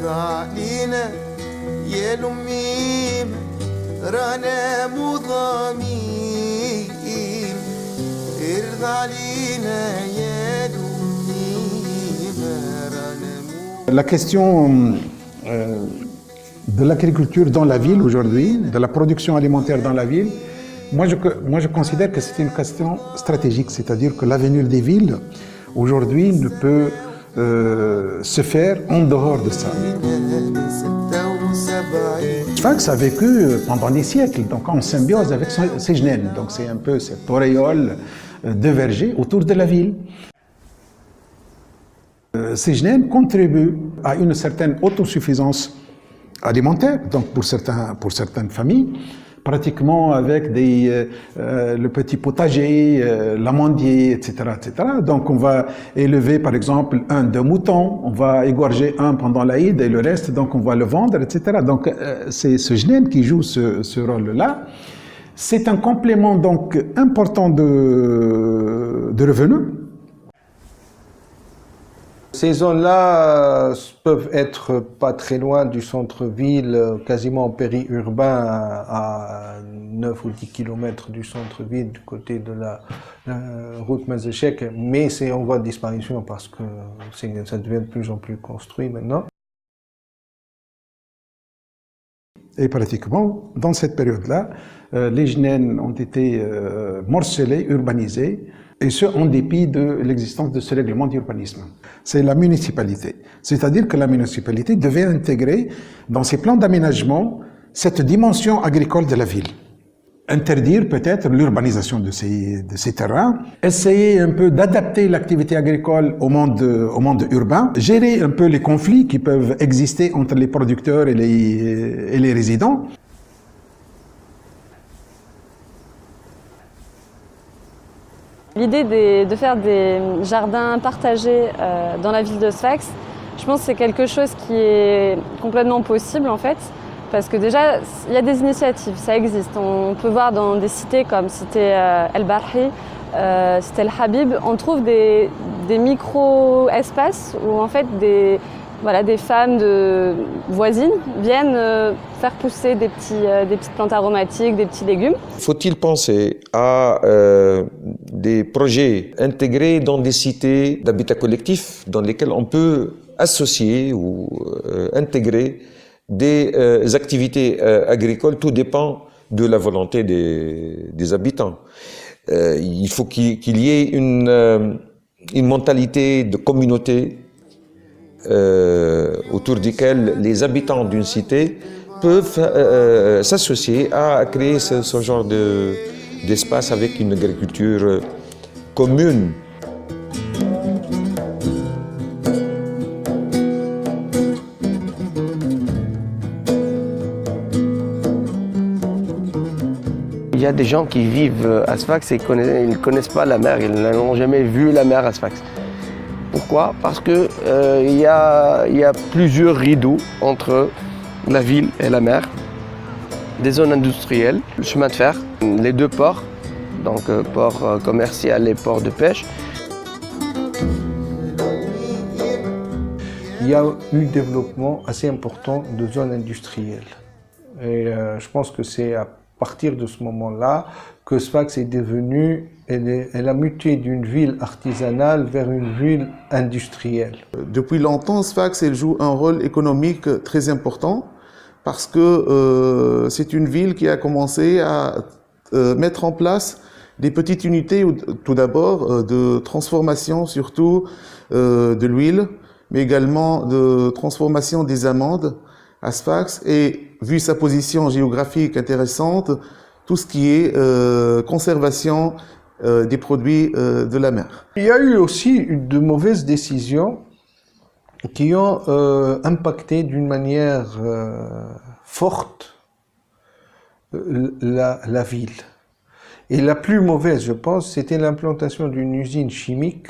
علينا يا لميم رانا مضامين ارضى علينا يا لميم رانا La question de l'agriculture dans la ville aujourd'hui, de la production alimentaire dans la ville, moi je considère que c'est une question stratégique, c'est-à-dire que l'avenir des villes aujourd'hui ne peut se faire en dehors de ça. Sfax a vécu pendant des siècles, donc en symbiose avec Sejnen, donc c'est un peu cette auréole de verger autour de la ville. Sejnen contribue à une certaine autosuffisance alimentaire, donc pour certaines familles, pratiquement avec le petit potager, l'amandier, etc., etc. Donc on va élever par exemple 2 moutons, on va égorger un pendant l'Aïd et le reste, donc on va le vendre, etc. Donc c'est ce Sejnen qui joue ce rôle-là. C'est un complément donc important de revenus. Ces zones-là peuvent être pas très loin du centre-ville, quasiment périurbain, à 9 ou 10 km du centre-ville, du côté de la route Mazechek, mais c'est en voie de disparition parce que ça devient de plus en plus construit maintenant. Et pratiquement, dans cette période-là, les Jnènes ont été morcelés, urbanisés, et ce, en dépit de l'existence de ce règlement d'urbanisme. C'est la municipalité. C'est-à-dire que la municipalité devait intégrer dans ses plans d'aménagement cette dimension agricole de la ville. Interdire peut-être l'urbanisation de ces terrains, essayer un peu d'adapter l'activité agricole au monde urbain, gérer un peu les conflits qui peuvent exister entre les producteurs et les résidents. L'idée de faire des jardins partagés dans la ville de Sfax, je pense que c'est quelque chose qui est complètement possible en fait, parce que déjà il y a des initiatives, ça existe. On peut voir dans des cités comme cité El Barhi, cité El Habib, on trouve des micro-espaces où en fait des femmes voisines viennent faire pousser des petites plantes aromatiques, des petits légumes. Faut-il penser à des projets intégrés dans des cités d'habitat collectif dans lesquelles on peut associer ou intégrer des activités agricoles? Tout dépend de la volonté des habitants. Il faut qu'il y ait une mentalité de communauté autour duquel les habitants d'une cité peuvent s'associer à créer ce genre d'espace avec une agriculture commune. Il y a des gens qui vivent à Sfax et ils ne connaissent pas la mer, ils n'ont jamais vu la mer à Sfax. Pourquoi? Parce qu'il y a plusieurs rideaux entre la ville et la mer, des zones industrielles, le chemin de fer, les 2 ports, donc port commercial et port de pêche. Il y a eu un développement assez important de zones industrielles. Et je pense que c'est à partir de ce moment-là que Sfax est devenu elle a muté d'une ville artisanale vers une ville industrielle. Depuis longtemps, Sfax elle joue un rôle économique très important parce que c'est une ville qui a commencé à mettre en place des petites unités, tout d'abord, de transformation surtout de l'huile, mais également de transformation des amandes à Sfax. Et vu sa position géographique intéressante, tout ce qui est conservation des produits de la mer. Il y a eu aussi de mauvaises décisions qui ont impacté d'une manière forte la ville. Et la plus mauvaise, je pense, c'était l'implantation d'une usine chimique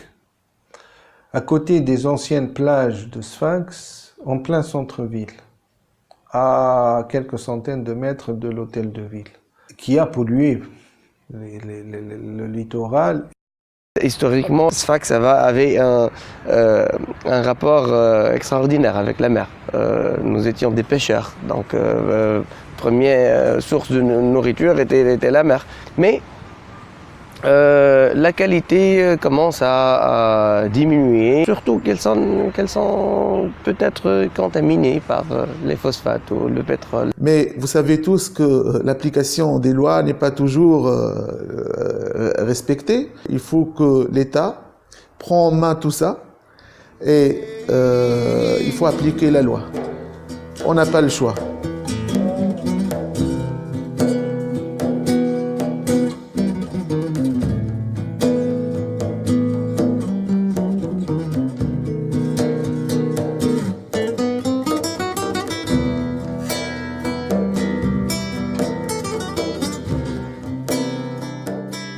à côté des anciennes plages de Sfax, en plein centre-ville, à quelques centaines de mètres de l'hôtel de ville, qui a pollué le littoral. Historiquement, Sfax avait un rapport extraordinaire avec la mer. Nous étions des pêcheurs, donc première source de nourriture était la mer. Mais la qualité commence à diminuer, surtout qu'elles sont peut-être contaminées par les phosphates ou le pétrole. Mais vous savez tous que l'application des lois n'est pas toujours respectée. Il faut que l'État prenne en main tout ça et il faut appliquer la loi. On n'a pas le choix.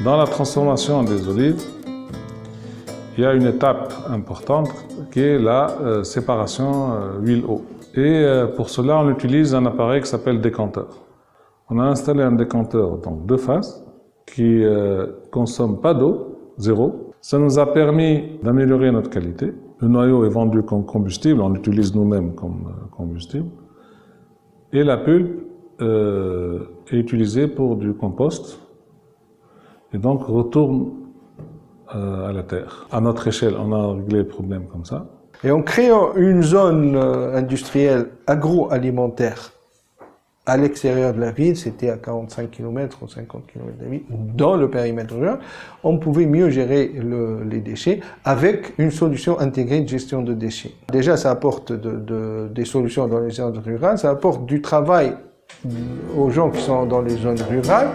Dans la transformation des olives, il y a une étape importante qui est la séparation huile-eau. Et pour cela, on utilise un appareil qui s'appelle décanteur. On a installé un décanteur, donc deux faces, qui consomme pas d'eau, zéro. Ça nous a permis d'améliorer notre qualité. Le noyau est vendu comme combustible, on l'utilise nous-mêmes comme combustible. Et la pulpe est utilisée pour du compost. Et donc retourne à la terre. À notre échelle, on a réglé le problème comme ça. Et en créant une zone industrielle agroalimentaire à l'extérieur de la ville, c'était à 45 km ou 50 km de la ville, dans le périmètre rural, on pouvait mieux gérer les déchets avec une solution intégrée de gestion de déchets. Déjà, ça apporte des solutions dans les zones rurales, ça apporte du travail aux gens qui sont dans les zones rurales.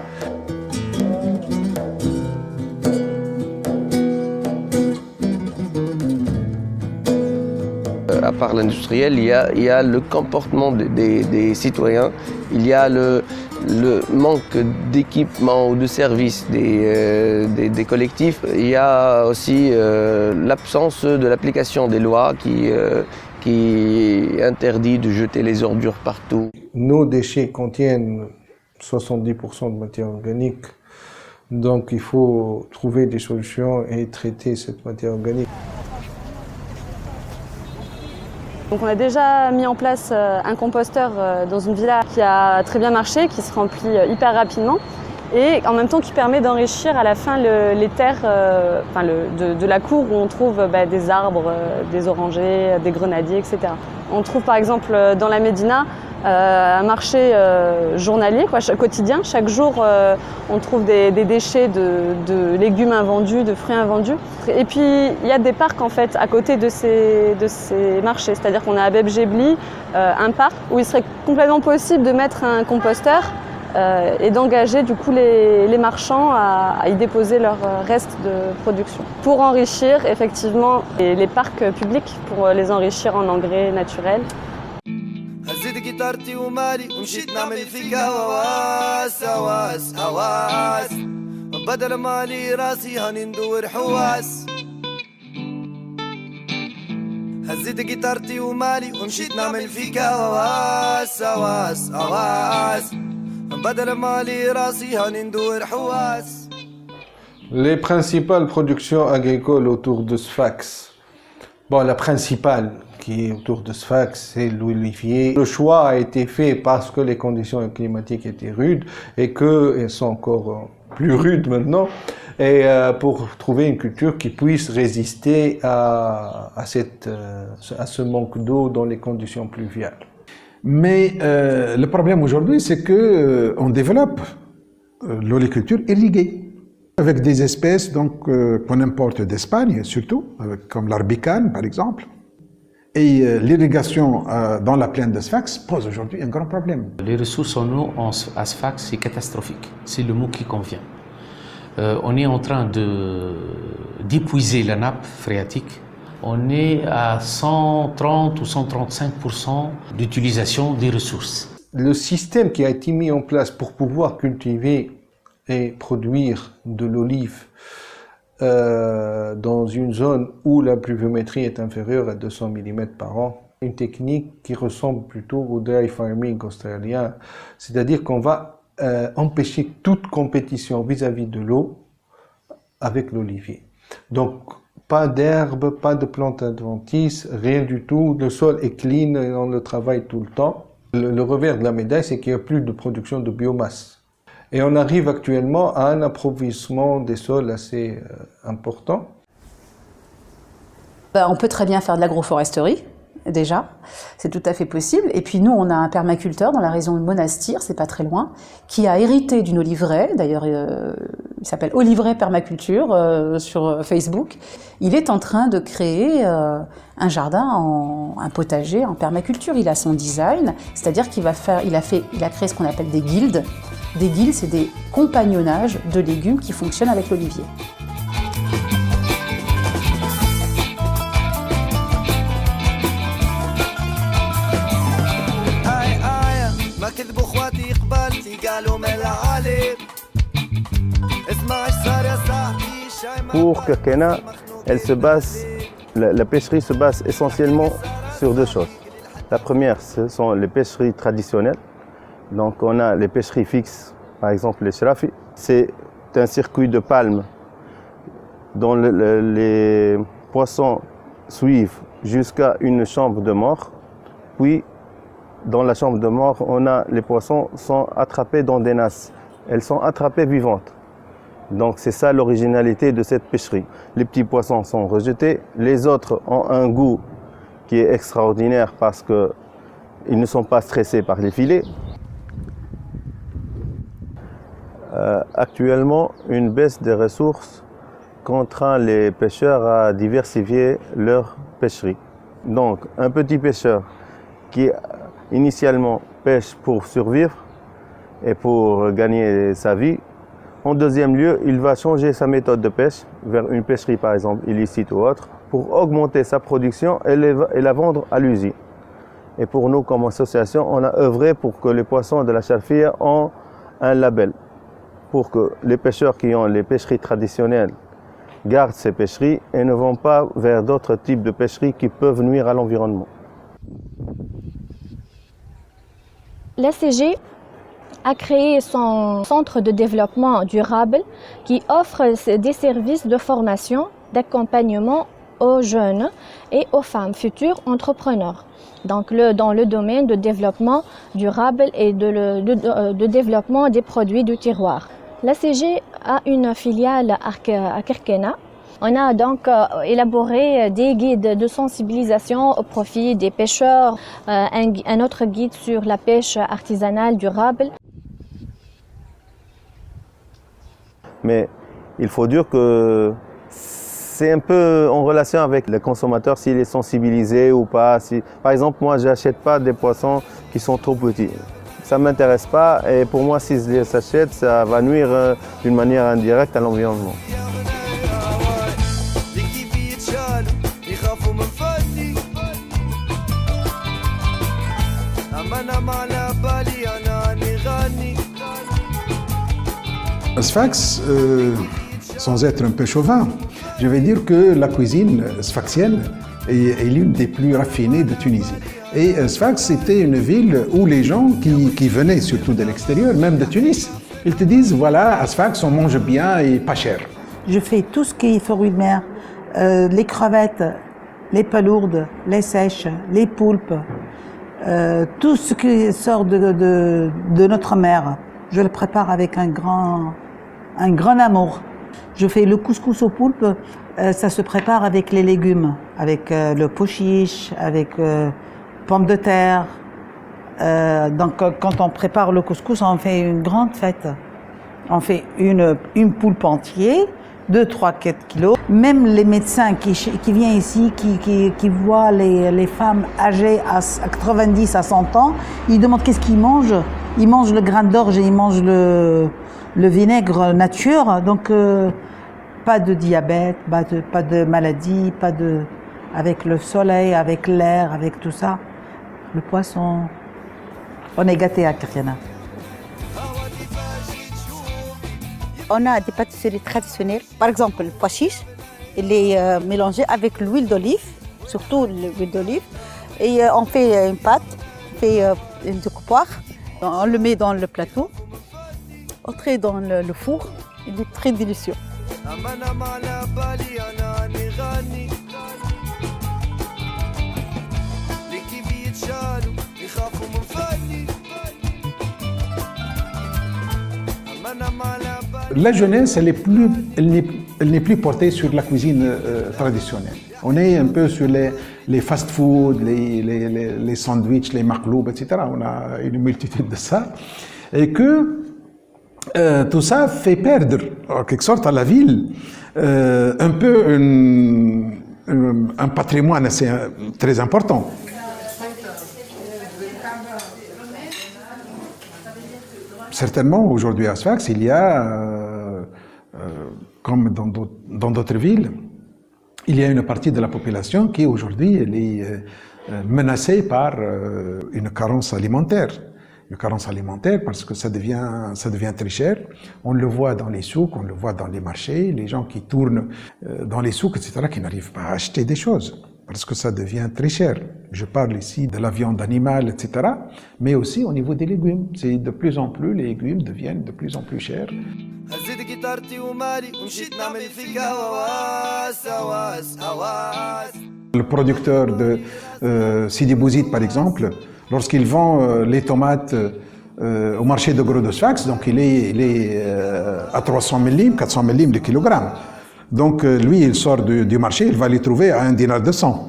À part l'industriel, il y a le comportement des citoyens, il y a le manque d'équipement ou de services des collectifs, il y a aussi l'absence de l'application des lois qui interdit de jeter les ordures partout. Nos déchets contiennent 70% de matière organique, donc il faut trouver des solutions et traiter cette matière organique. Donc on a déjà mis en place un composteur dans une villa qui a très bien marché, qui se remplit hyper rapidement et en même temps qui permet d'enrichir à la fin les terres de la cour où on trouve des arbres, des orangers, des grenadiers, etc. On trouve par exemple dans la Médina un marché journalier, quotidien. Chaque jour, on trouve des déchets de légumes invendus, de fruits invendus. Et puis, il y a des parcs en fait à côté de ces marchés. C'est-à-dire qu'on a à Beb Gebli un parc où il serait complètement possible de mettre un composteur et d'engager du coup les marchands à y déposer leurs restes de production. Pour enrichir effectivement les parcs publics, pour les enrichir en engrais naturels. هزيت جيتارتي ومالي ومشيت نعمل فيك هواس هواس هواس بدل مالي راسي هاني ندور حواس هزيت جيتارتي ومالي ومشيت نعمل فيك هواس هواس هواس بدل مالي راسي هاني ندور حواس. Les principales productions agricoles autour de Sfax. Bon, la principale qui est autour de Sfax, c'est l'olivier. Le choix a été fait parce que les conditions climatiques étaient rudes et qu'elles sont encore plus rudes maintenant. et pour trouver une culture qui puisse résister à ce manque d'eau dans les conditions pluviales. Mais le problème aujourd'hui, c'est que on développe l'oléiculture irriguée avec des espèces donc qu'on importe d'Espagne surtout, comme l'arbicane par exemple. Et l'irrigation dans la plaine de Sfax pose aujourd'hui un grand problème. Les ressources en eau à Sfax, c'est catastrophique. C'est le mot qui convient. On est en train d'épuiser la nappe phréatique. On est à 130 ou 135% d'utilisation des ressources. Le système qui a été mis en place pour pouvoir cultiver et produire de l'olive dans une zone où la pluviométrie est inférieure à 200 mm par an, une technique qui ressemble plutôt au dry farming australien, c'est-à-dire qu'on va empêcher toute compétition vis-à-vis de l'eau avec l'olivier. Donc, pas d'herbe, pas de plantes adventices, rien du tout. Le sol est clean et on le travaille tout le temps. Le revers de la médaille, c'est qu'il n'y a plus de production de biomasse. Et on arrive actuellement à un appauvrissement des sols assez important. On peut très bien faire de l'agroforesterie, déjà, c'est tout à fait possible. Et puis nous, on a un permaculteur dans la région de Monastir, c'est pas très loin, qui a hérité d'une oliveraie, d'ailleurs il s'appelle Oliveraie Permaculture sur Facebook. Il est en train de créer un jardin, un potager en permaculture. Il a son design, c'est-à-dire qu'il a créé ce qu'on appelle des guildes. Des guildes, c'est des compagnonnages de légumes qui fonctionnent avec l'olivier. Pour Kerkena, la pêcherie se base essentiellement sur deux choses. La première, ce sont les pêcheries traditionnelles. Donc on a les pêcheries fixes, par exemple les shrafi. C'est un circuit de palmes dont les poissons suivent jusqu'à une chambre de mort. Puis dans la chambre de mort, les poissons sont attrapés dans des nasses. Elles sont attrapées vivantes. Donc c'est ça l'originalité de cette pêcherie. Les petits poissons sont rejetés, les autres ont un goût qui est extraordinaire parce qu'ils ne sont pas stressés par les filets. Actuellement, une baisse des ressources contraint les pêcheurs à diversifier leur pêcherie. Donc un petit pêcheur qui initialement pêche pour survivre et pour gagner sa vie, en deuxième lieu, il va changer sa méthode de pêche vers une pêcherie par exemple illicite ou autre pour augmenter sa production et la vendre à l'usine. Et pour nous comme association, on a œuvré pour que les poissons de la Charfia aient un label, pour que les pêcheurs qui ont les pêcheries traditionnelles gardent ces pêcheries et ne vont pas vers d'autres types de pêcheries qui peuvent nuire à l'environnement. L'ACG a créé son centre de développement durable qui offre des services de formation, d'accompagnement aux jeunes et aux femmes futures entrepreneurs. Donc dans le domaine de développement durable et de développement des produits du terroir. L'ACG a une filiale à Kerkena. On a donc élaboré des guides de sensibilisation au profit des pêcheurs, un autre guide sur la pêche artisanale durable. Mais il faut dire que c'est un peu en relation avec le consommateur, s'il est sensibilisé ou pas. Par exemple, moi, je n'achète pas des poissons qui sont trop petits. Ça ne m'intéresse pas et pour moi, si je les achète, ça va nuire d'une manière indirecte à l'environnement. Sfax, sans être un peu chauvin, je vais dire que la cuisine sfaxienne est l'une des plus raffinées de Tunisie. Et Sfax, c'était une ville où les gens qui venaient surtout de l'extérieur, même de Tunis, ils te disent, voilà, à Sfax, on mange bien et pas cher. Je fais tout ce qui est fruits de mer, les crevettes, les palourdes, les sèches, les poulpes, tout ce qui sort de notre mer. Je le prépare avec un grand amour. Je fais le couscous au poulpe, ça se prépare avec les légumes, avec le pois chiche, avec pommes de terre. Donc quand on prépare le couscous, on fait une grande fête. On fait une poulpe entière, 2, 3, 4 kilos. Même les médecins qui viennent ici, qui voient les femmes âgées à 90 à 100 ans, ils demandent qu'est-ce qu'ils mangent. Ils mangent le grain d'orge et ils mangent le vinaigre nature. Donc pas de diabète, pas de maladie, avec le soleil, avec l'air, avec tout ça. Le poisson, on est gâtés à Kriana. On a des pâtisseries traditionnelles. Par exemple, le pois chiche, il est mélangé avec l'huile d'olive, surtout l'huile d'olive. Et on fait une pâte, on fait une découpoire. On le met dans le plateau, entré dans le four. Il est très délicieux. La jeunesse, elle n'est plus portée sur la cuisine traditionnelle. On est un peu sur les fast-food, les sandwichs, les makloub, etc. On a une multitude de ça. Et que tout ça fait perdre, en quelque sorte, à la ville un peu un patrimoine assez, très important. Certainement, aujourd'hui à Sfax, il y a, comme dans d'autres villes, il y a une partie de la population qui aujourd'hui est menacée par une carence alimentaire. Une carence alimentaire parce que ça devient très cher. On le voit dans les souks, on le voit dans les marchés, les gens qui tournent dans les souks, etc., qui n'arrivent pas à acheter des choses parce que ça devient très cher. Je parle ici de la viande animale, etc., mais aussi au niveau des légumes. C'est de plus en plus, les légumes deviennent de plus en plus chers. Le producteur de Sidi Bouzid, par exemple, lorsqu'il vend les tomates au marché de gros de Sfax, donc il est à 300 000 livres, 400 000 livres le kilogramme. Donc lui, il sort du marché, il va les trouver à 1 dinar de 100.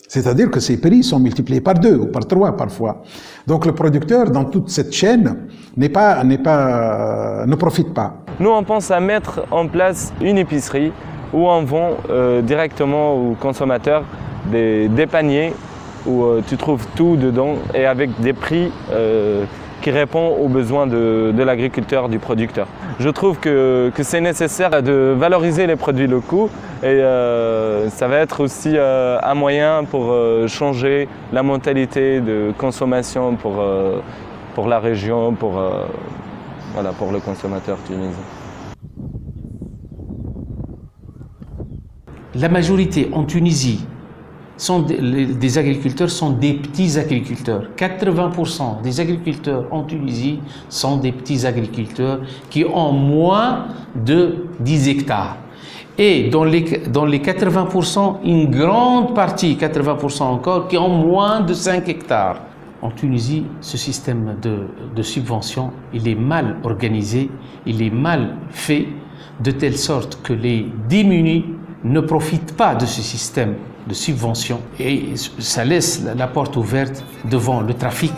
C'est-à-dire que ces prix sont multipliés par 2 ou par 3 parfois. Donc le producteur, dans toute cette chaîne, ne profite pas. Nous, on pense à mettre en place une épicerie où on vend directement aux consommateurs des paniers où tu trouves tout dedans et avec des prix qui répondent aux besoins de l'agriculteur, du producteur. Je trouve que c'est nécessaire de valoriser les produits locaux et ça va être aussi un moyen pour changer la mentalité de consommation pour la région, pour le consommateur tunisien. La majorité en Tunisie des agriculteurs sont des petits agriculteurs. 80% des agriculteurs en Tunisie sont des petits agriculteurs qui ont moins de 10 hectares. Et dans les 80%, une grande partie, 80% encore, qui ont moins de 5 hectares. En Tunisie, ce système de subvention, il est mal organisé, il est mal fait, de telle sorte que les démunis ne profitent pas de ce système de subvention et ça laisse la porte ouverte devant le trafic,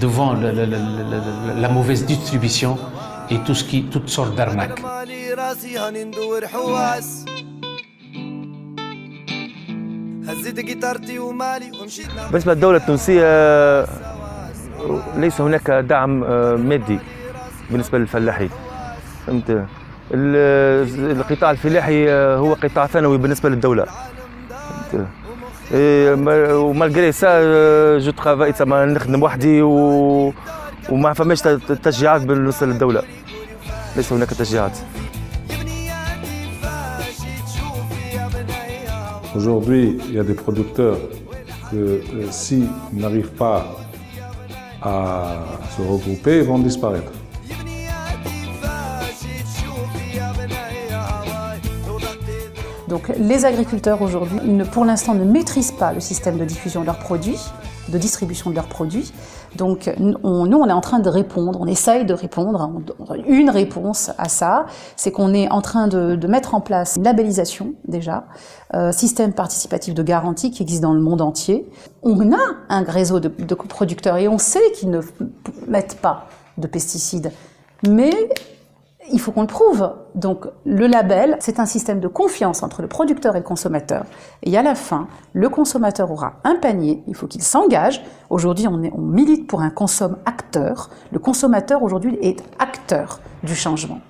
devant la mauvaise distribution et toutes sortes d'arnaques. بالنسبة للدولة التونسية ليس هناك دعم مادي بالنسبة للفلاحين. فهمت؟ القطاع الفلاحي هو قطاع ثانوي بالنسبة للدولة. ومالغري سا جو ترافاي تما نخدم وحدي وما فماش تشجيعات بالنسبة للدولة. ليس هناك تشجيعات. Aujourd'hui, il y a des producteurs que s'ils n'arrivent pas à se regrouper, ils vont disparaître. Donc les agriculteurs aujourd'hui, pour l'instant, ne maîtrisent pas le système de diffusion de leurs produits. de distribution de leurs produits. Donc nous, on est en train de répondre, on essaye de répondre. Une réponse à ça, c'est qu'on est en train de mettre en place une labellisation déjà, système participatif de garantie qui existe dans le monde entier. On a un réseau de producteurs et on sait qu'ils ne mettent pas de pesticides, mais il faut qu'on le prouve. Donc le label, c'est un système de confiance entre le producteur et le consommateur. Et à la fin, le consommateur aura un panier, il faut qu'il s'engage. Aujourd'hui, on milite pour un consomme-acteur. Le consommateur, aujourd'hui, est acteur du changement.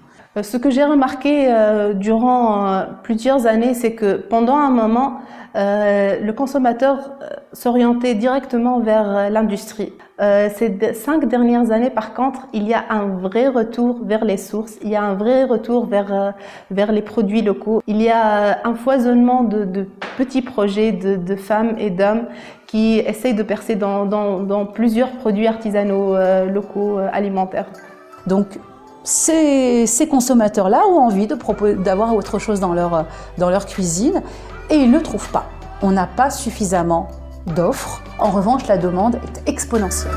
Ce que j'ai remarqué durant plusieurs années, c'est que pendant un moment, le consommateur s'orientait directement vers l'industrie. Ces 5 dernières années, par contre, il y a un vrai retour vers les sources, il y a un vrai retour vers les produits locaux. Il y a un foisonnement de petits projets de femmes et d'hommes qui essayent de percer dans plusieurs produits artisanaux locaux alimentaires. Donc, ces consommateurs-là ont envie d'avoir autre chose dans leur cuisine et ils ne le trouvent pas. On n'a pas suffisamment d'offres. En revanche, la demande est exponentielle.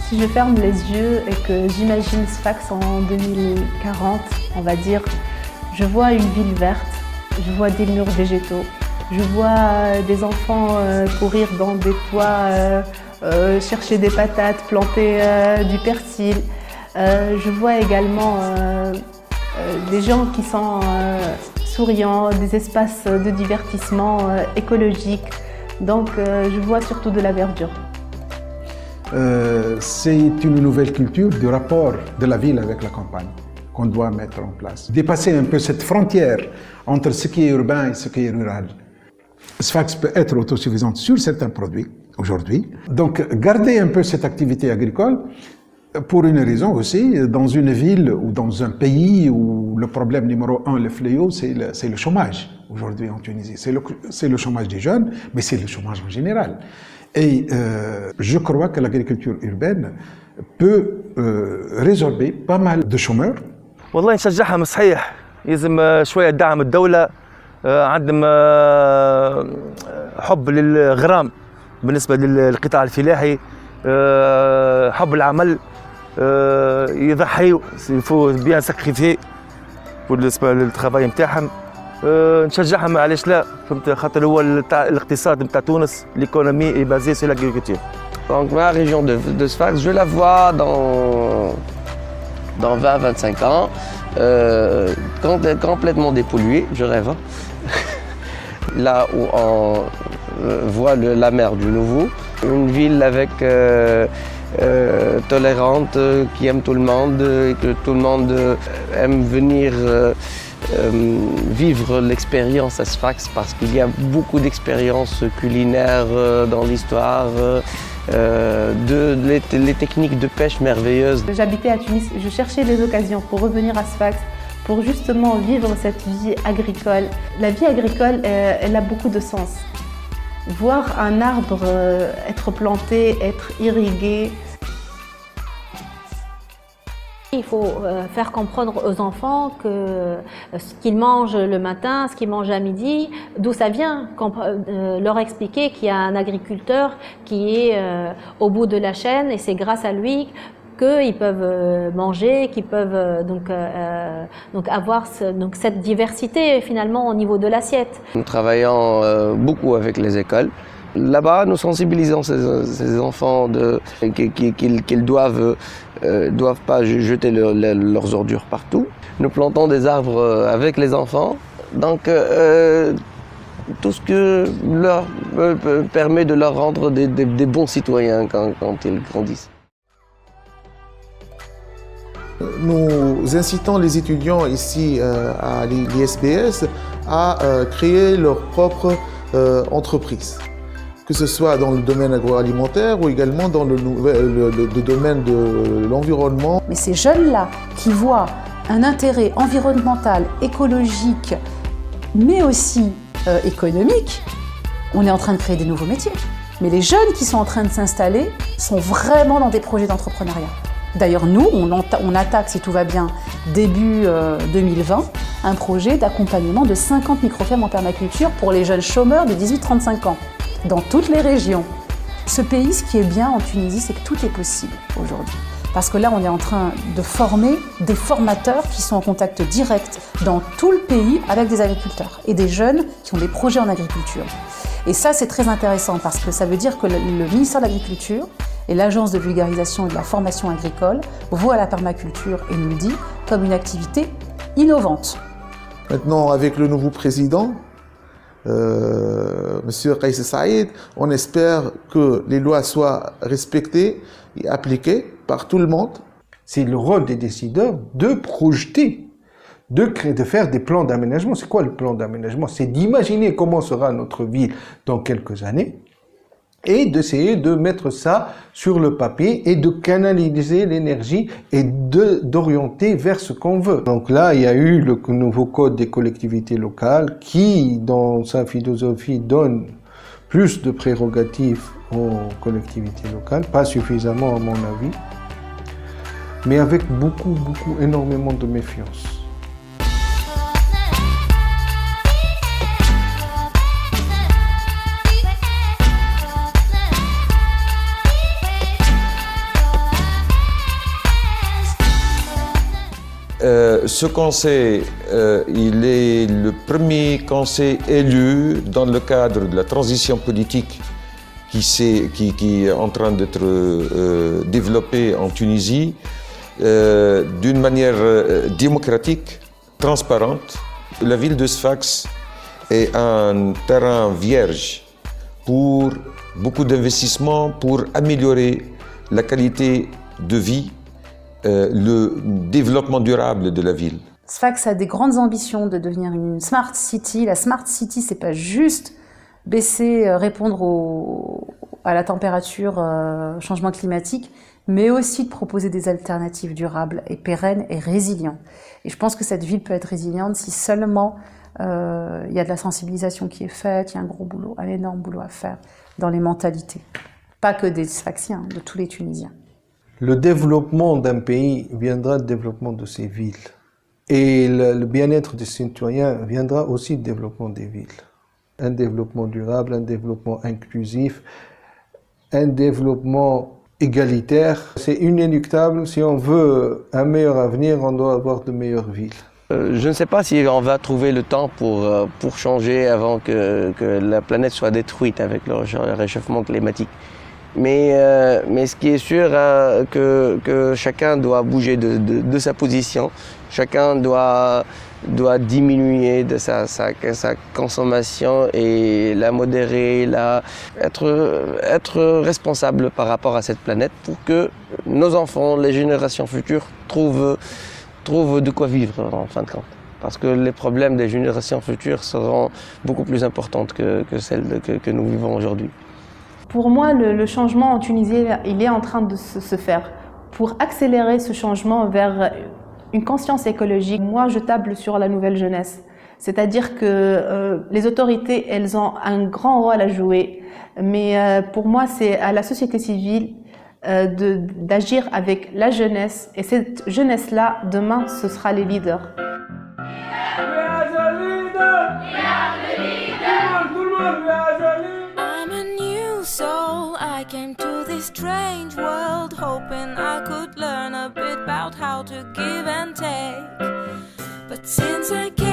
Si je ferme les yeux et que j'imagine Sfax en 2040, on va dire, je vois une ville verte, je vois des murs végétaux, je vois des enfants courir dans des toits, chercher des patates, planter du persil. Je vois également des gens qui sont souriants, des espaces de divertissement écologiques. Donc je vois surtout de la verdure. C'est une nouvelle culture du rapport de la ville avec la campagne qu'on doit mettre en place. Dépasser un peu cette frontière entre ce qui est urbain et ce qui est rural. Sfax peut être autosuffisante sur certains produits aujourd'hui. Donc garder un peu cette activité agricole pour une raison aussi, dans une ville ou dans un pays où le problème numéro 1, le fléau, c'est le chômage aujourd'hui en Tunisie. C'est le chômage des jeunes, mais c'est le chômage en général. Et je crois que l'agriculture urbaine peut résorber pas mal de chômeurs. والله نشجعهم صحيح لازم شويه دعم الدوله عندهم حب للغرام بالنسبه للقطاع الفلاحي حب العمل يضحيوا يفو بيان ساكريفي بالنسبه للترافاي نتاعهم نشجعهم علاش لا فهمت خاطر هو الاقتصاد نتاع تونس ليكونومي اي بازي سي لاغريكولتور. Donc ma région de Sfax, je la vois dans 20-25 ans, complètement dépolluée, je rêve. Là où on voit la mer du Nouveau, une ville avec tolérante, qui aime tout le monde et que tout le monde aime venir vivre l'expérience à Sfax parce qu'il y a beaucoup d'expériences culinaires dans l'histoire, les techniques de pêche merveilleuses. J'habitais à Tunis, je cherchais des occasions pour revenir à Sfax, pour justement vivre cette vie agricole. La vie agricole, elle a beaucoup de sens. Voir un arbre être planté, être irrigué. Il faut faire comprendre aux enfants que ce qu'ils mangent le matin, ce qu'ils mangent à midi, d'où ça vient, leur expliquer qu'il y a un agriculteur qui est au bout de la chaîne et c'est grâce à lui qu'ils peuvent manger, qu'ils peuvent donc avoir cette diversité finalement au niveau de l'assiette. Nous travaillons beaucoup avec les écoles. Là-bas, nous sensibilisons ces enfants qu'ils doivent pas jeter leurs ordures partout. Nous plantons des arbres avec les enfants. Donc, tout ce que leur permet de leur rendre des bons citoyens quand ils grandissent. Nous incitons les étudiants ici à l'ISBS à créer leur propre entreprise. que ce soit dans le domaine agroalimentaire ou également dans le domaine de l'environnement. Mais ces jeunes-là qui voient un intérêt environnemental, écologique, mais aussi économique, on est en train de créer des nouveaux métiers. Mais les jeunes qui sont en train de s'installer sont vraiment dans des projets d'entrepreneuriat. D'ailleurs, nous, on attaque, si tout va bien, début 2020, un projet d'accompagnement de 50 microfermes en permaculture pour les jeunes chômeurs de 18-35 ans, dans toutes les régions. Ce pays, ce qui est bien en Tunisie, c'est que tout est possible aujourd'hui. Parce que là, on est en train de former des formateurs qui sont en contact direct dans tout le pays avec des agriculteurs et des jeunes qui ont des projets en agriculture. Et ça, c'est très intéressant parce que ça veut dire que le ministère de l'Agriculture et l'Agence de vulgarisation et de la formation agricole voient la permaculture, et nous le dit, comme une activité innovante. Maintenant, avec le nouveau président, Monsieur Kais Saïd, on espère que les lois soient respectées et appliquées par tout le monde. C'est le rôle des décideurs de projeter, de faire des plans d'aménagement. C'est quoi le plan d'aménagement? C'est d'imaginer comment sera notre ville dans quelques années et d'essayer de mettre ça sur le papier et de canaliser l'énergie et d'orienter vers ce qu'on veut. Donc là, il y a eu le nouveau code des collectivités locales qui, dans sa philosophie, donne plus de prérogatives aux collectivités locales, pas suffisamment à mon avis, mais avec énormément de méfiance. Ce conseil, il est le premier conseil élu dans le cadre de la transition politique qui est en train d'être développée en Tunisie d'une manière démocratique, transparente. La ville de Sfax est un terrain vierge pour beaucoup d'investissements pour améliorer la qualité de vie, le développement durable de la ville. Sfax a des grandes ambitions de devenir une smart city. La smart city, c'est pas juste baisser, répondre à la température, changement climatique, mais aussi de proposer des alternatives durables et pérennes et résilientes. Et je pense que cette ville peut être résiliente si seulement il y a de la sensibilisation qui est faite, il y a un énorme boulot à faire dans les mentalités. Pas que des Sfaxiens, de tous les Tunisiens. Le développement d'un pays viendra du développement de ses villes. Et le bien-être des citoyens viendra aussi du développement des villes. Un développement durable, un développement inclusif, un développement égalitaire. C'est inéluctable. Si on veut un meilleur avenir, on doit avoir de meilleures villes. Je ne sais pas si on va trouver le temps pour changer avant que la planète soit détruite avec le réchauffement climatique. Mais ce qui est sûr, que chacun doit bouger de sa position, chacun doit diminuer de sa consommation et la modérer, être responsable par rapport à cette planète pour que nos enfants, les générations futures, trouvent de quoi vivre en fin de compte. Parce que les problèmes des générations futures seront beaucoup plus importants que celles que nous vivons aujourd'hui. Pour moi, le changement en Tunisie, il est en train de se faire. Pour accélérer ce changement vers une conscience écologique, moi, je table sur la nouvelle jeunesse. C'est-à-dire que les autorités, elles ont un grand rôle à jouer. Mais pour moi, c'est à la société civile d'agir avec la jeunesse. Et cette jeunesse-là, demain, ce sera les leaders. I came to this strange world hoping I could learn a bit about how to give and take. But since I came